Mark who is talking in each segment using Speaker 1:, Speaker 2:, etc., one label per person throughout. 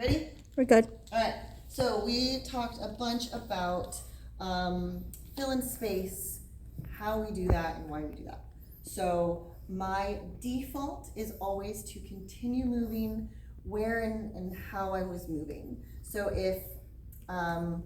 Speaker 1: Ready?
Speaker 2: We're good.
Speaker 1: All right. So we talked a bunch about fill in space, how we do that, and why we do that. So my default is always to continue moving where and how I was moving. So if I'm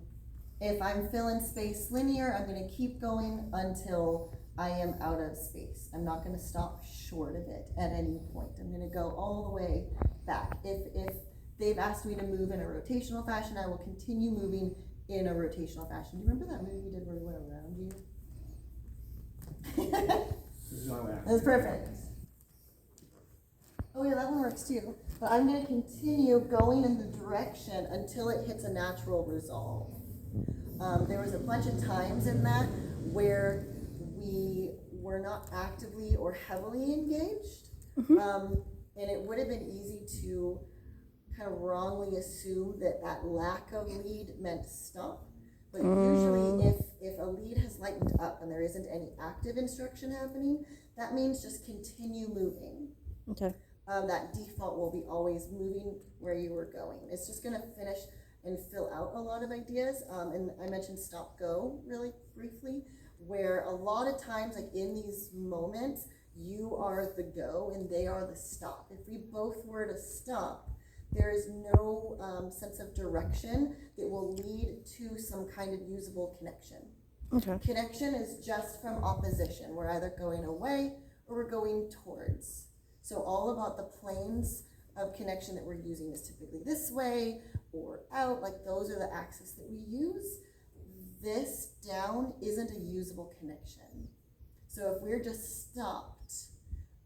Speaker 1: fill in space linear, I'm going to keep going until I am out of space. I'm not going to stop short of it at any point. I'm going to go all the way back. If they've asked me to move in a rotational fashion, I will continue moving in a rotational fashion. Do you remember that movie we did where we went around you? That was perfect. Oh yeah, that one works too. But I'm going to continue going in the direction until it hits a natural resolve. There was a bunch of times in that where we were not actively or heavily engaged. And it would have been easy to kind of wrongly assume that lack of lead meant stop. But usually if a lead has lightened up and there isn't any active instruction happening, that means just continue moving.
Speaker 2: Okay.
Speaker 1: That default will be always moving where you were going. It's just going to finish and fill out a lot of ideas. And I mentioned stop go really briefly, where a lot of times, like in these moments, you are the go and they are the stop. If we both were to stop, there is no sense of direction that will lead to some kind of usable connection.
Speaker 2: Okay.
Speaker 1: Connection is just from opposition. We're either going away or we're going towards. So all about the planes of connection that we're using is typically this way or out, like those are the axes that we use. This down isn't a usable connection. So if we're just stopped,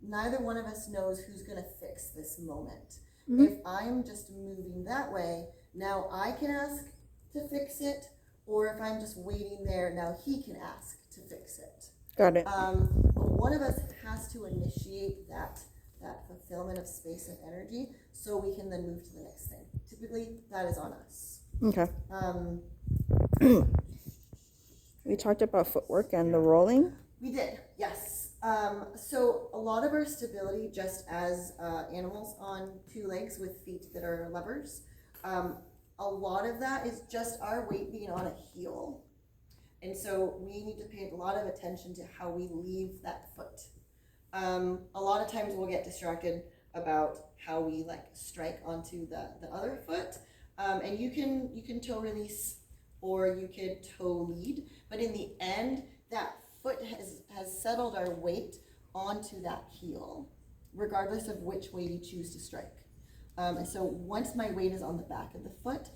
Speaker 1: neither one of us knows who's going to fix this moment. If I'm just moving that way, now I can ask to fix it, or if I'm just waiting there, now he can ask to fix it.
Speaker 2: Got it.
Speaker 1: But one of us has to initiate that fulfillment of space and energy so we can then move to the next thing. Typically, that is on us.
Speaker 2: Okay. We talked about footwork and the rolling.
Speaker 1: We did, yes. So a lot of our stability, just as animals on two legs with feet that are levers, a lot of that is just our weight being on a heel. And so we need to pay a lot of attention to how we leave that foot. A lot of times we'll get distracted about how we like strike onto the other foot. And you can toe release or you could toe lead, but in the end, that foot has settled our weight onto that heel, regardless of which way you choose to strike. And so once my weight is on the back of the foot,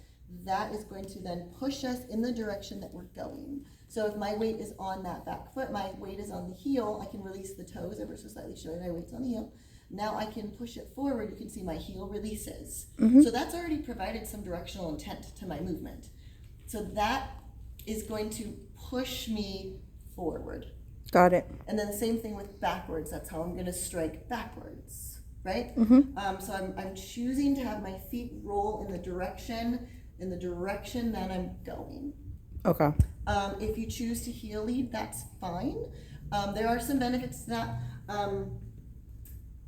Speaker 1: that is going to then push us in the direction that we're going. So if my weight is on that back foot, my weight is on the heel, I can release the toes ever so slightly, showing my weight's on the heel. Now I can push it forward, you can see my heel releases. So that's already provided some directional intent to my movement. So that is going to push me forward.
Speaker 2: Got it.
Speaker 1: And then the same thing with backwards. That's how I'm going to strike backwards, right? So I'm choosing to have my feet roll in the direction that I'm going.
Speaker 2: Okay.
Speaker 1: If you choose to heel lead, that's fine. There are some benefits to that.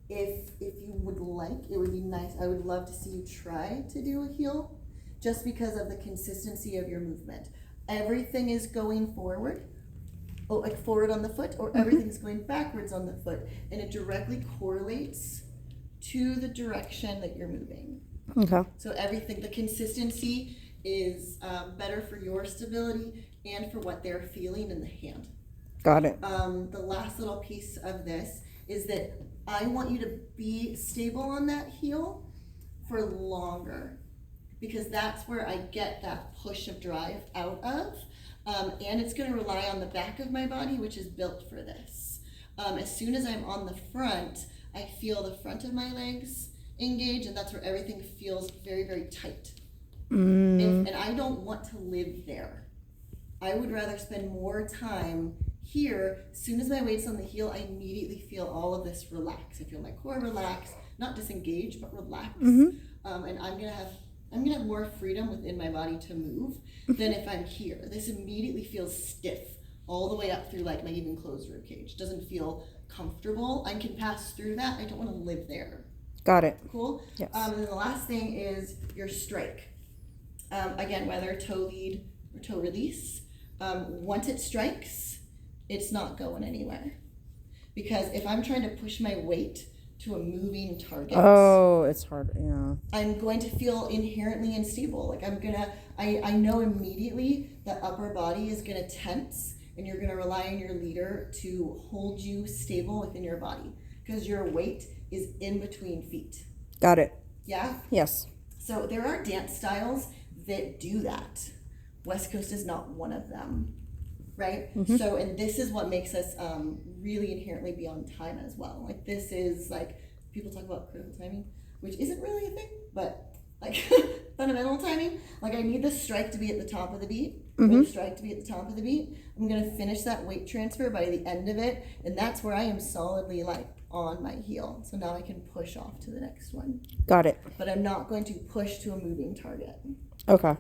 Speaker 1: If you would like, it would be nice. I would love to see you try to do a heel, just because of the consistency of your movement. Everything is going forward. Like forward on the foot, or everything's going backwards on the foot, and it directly correlates to the direction that you're moving.
Speaker 2: Okay.
Speaker 1: So everything, the consistency is better for your stability and for what they're feeling in the hand.
Speaker 2: Got it.
Speaker 1: The last little piece of this is that I want you to be stable on that heel for longer, because that's where I get that push of drive out of. And it's going to rely on the back of my body, which is built for this. As soon as I'm on the front, I feel the front of my legs engage, and that's where everything feels very, very tight. And I don't want to live there. I would rather spend more time here. As soon as my weight's on the heel, I immediately feel all of this relax. I feel my core relax, not disengage, but relax. And I'm gonna have more freedom within my body to move than if I'm here. This immediately feels stiff all the way up through like my even closed rib cage. Doesn't feel comfortable. I can pass through that. I don't want to live there.
Speaker 2: Got it.
Speaker 1: Cool?
Speaker 2: Yes.
Speaker 1: And then the last thing is your strike. Again, whether toe lead or toe release. Once it strikes, it's not going anywhere. Because if I'm trying to push my weight to a moving target,
Speaker 2: Oh, it's hard. Yeah.
Speaker 1: I'm going to feel inherently unstable. Like I know immediately the upper body is gonna tense, and you're gonna rely on your leader to hold you stable within your body because your weight is in between feet.
Speaker 2: Got it.
Speaker 1: Yeah?
Speaker 2: Yes.
Speaker 1: So there are dance styles that do that. West Coast is not one of them, right?
Speaker 2: Mm-hmm.
Speaker 1: So, and this is what makes us really inherently be on time as well. Like this is like, people talk about critical timing, which isn't really a thing, but like fundamental timing. Like I need the strike to be at the top of the beat, or the strike to be at the top of the beat. I'm gonna finish that weight transfer by the end of it, and that's where I am solidly like on my heel. So now I can push off to the next one.
Speaker 2: Got it.
Speaker 1: But I'm not going to push to a moving target.
Speaker 2: Okay.